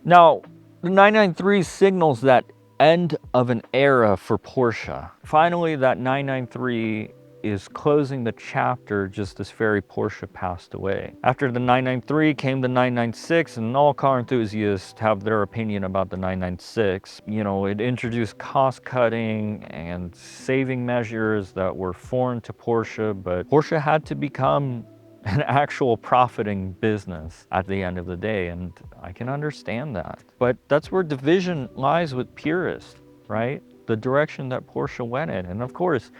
Now, the 993 signals that end of an era for Porsche. Finally, that 993 is closing the chapter just as Ferry Porsche passed away. After the 993 came the 996, and all car enthusiasts have their opinion about the 996. You know, it introduced cost cutting and saving measures that were foreign to Porsche, but Porsche had to become an actual profiting business at the end of the day, and I can understand that. But that's where division lies with purists, right? The direction that Porsche went in. And of course,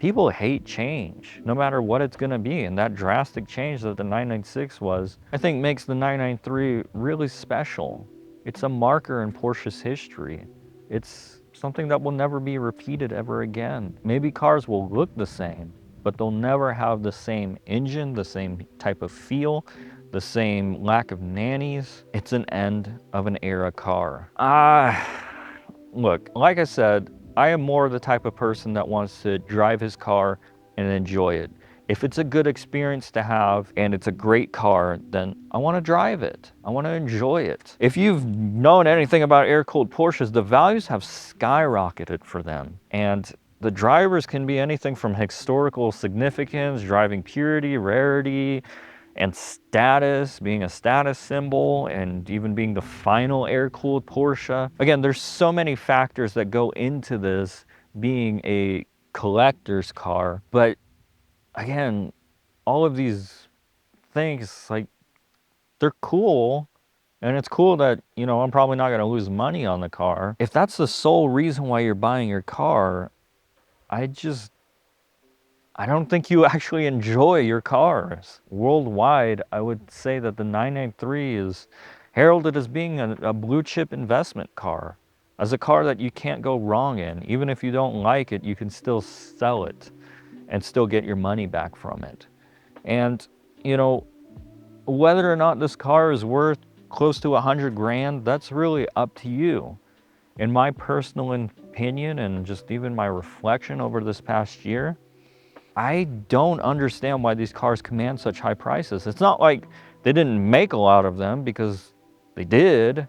people hate change, no matter what it's gonna be. And that drastic change that the 996 was, I think makes the 993 really special. It's a marker in Porsche's history. It's something that will never be repeated ever again. Maybe cars will look the same, but they'll never have the same engine, the same type of feel, the same lack of nannies. It's an end of an era car. Look, like I said, I am more the type of person that wants to drive his car and enjoy it. If it's a good experience to have and it's a great car, then I want to drive it. I want to enjoy it. If you've known anything about air-cooled Porsches, the values have skyrocketed for them. And the drivers can be anything from historical significance, driving purity, rarity, and status, being a status symbol, and even being the final air-cooled Porsche. Again, there's so many factors that go into this being a collector's car, but again, all of these things, like, they're cool, and it's cool that, you know, I'm probably not going to lose money on the car. If that's the sole reason why you're buying your car, I don't think you actually enjoy your cars. Worldwide, I would say that the 993 is heralded as being a blue chip investment car, as a car that you can't go wrong in. Even if you don't like it, you can still sell it and still get your money back from it. And, you know, whether or not this car is worth close to 100 grand, that's really up to you. In my personal opinion, and just even my reflection over this past year, I don't understand why these cars command such high prices. It's not like they didn't make a lot of them, because they did.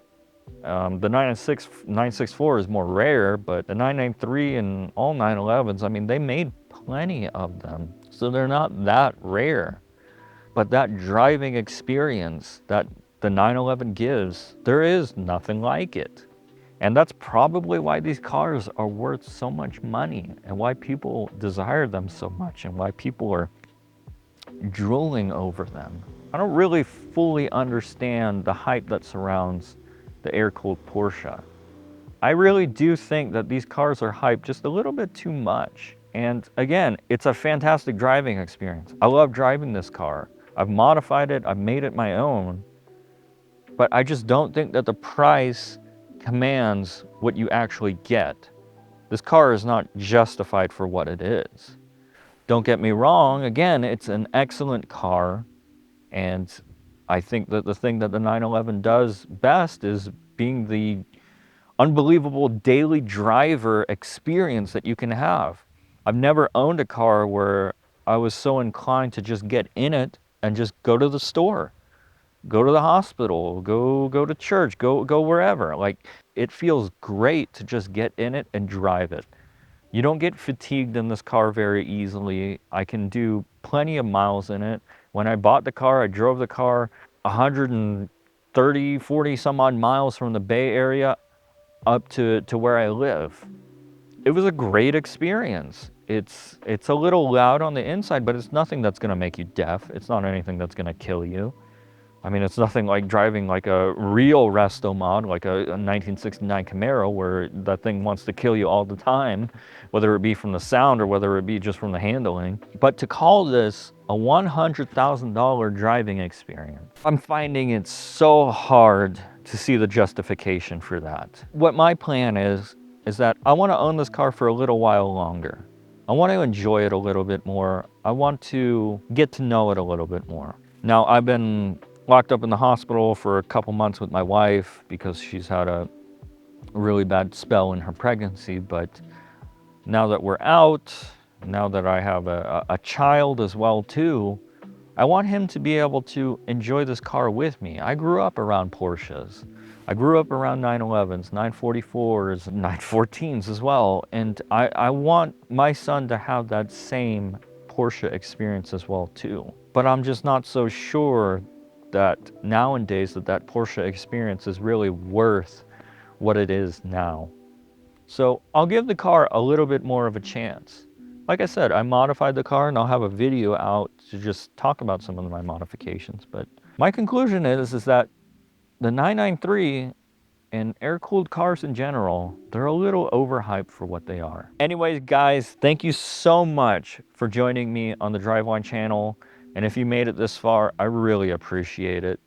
The 964 is more rare, but the 993 and all 911s, I mean, they made plenty of them. So they're not that rare. But that driving experience that the 911 gives, there is nothing like it. And that's probably why these cars are worth so much money, and why people desire them so much, and why people are drooling over them. I don't really fully understand the hype that surrounds the air-cooled Porsche. I really do think that these cars are hyped just a little bit too much. And again, it's a fantastic driving experience. I love driving this car. I've modified it, I've made it my own, but I just don't think that the price commands what you actually get. This car is not justified for what it is. Don't get me wrong, again, it's an excellent car, and I think that the thing that the 911 does best is being the unbelievable daily driver experience that you can have. I've never owned a car where I was so inclined to just get in it and just go to the store, go to the hospital, go to church, go wherever. Like, it feels great to just get in it and drive it. You don't get fatigued in this car very easily. I can do plenty of miles in it. When I bought the car, I drove the car 130, 40 some odd miles from the Bay Area up to where I live. It was a great experience. It's a little loud on the inside, but it's nothing that's gonna make you deaf. It's not anything that's gonna kill you. I mean, it's nothing like driving like a real resto mod, like a 1969 Camaro, where that thing wants to kill you all the time, whether it be from the sound or whether it be just from the handling. But to call this a $100,000 driving experience, I'm finding it so hard to see the justification for that. What my plan is that I want to own this car for a little while longer. I want to enjoy it a little bit more. I want to get to know it a little bit more. Now, I've been locked up in the hospital for a couple months with my wife because she's had a really bad spell in her pregnancy. But now that we're out, now that I have a child as well too, I want him to be able to enjoy this car with me. I grew up around Porsches. I grew up around 911s, 944s, 914s as well, and I want my son to have that same Porsche experience as well too. But I'm just not so sure that nowadays that Porsche experience is really worth what it is now. So I'll give the car a little bit more of a chance. Like I said, I modified the car and I'll have a video out to just talk about some of my modifications. But my conclusion is that the 993 and air-cooled cars in general, they're a little overhyped for what they are. Anyways, guys, thank you so much for joining me on the Driveline channel. And if you made it this far, I really appreciate it.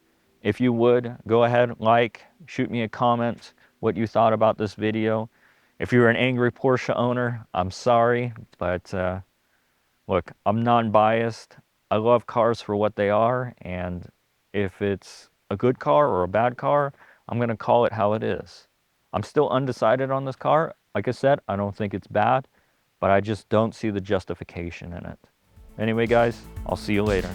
If you would, go ahead, shoot me a comment what you thought about this video. If you're an angry Porsche owner, I'm sorry, but look, I'm non-biased. I love cars for what they are, and if it's a good car or a bad car, I'm gonna call it how it is. I'm still undecided on this car. Like I said, I don't think it's bad, but I just don't see the justification in it. Anyway, guys, I'll see you later.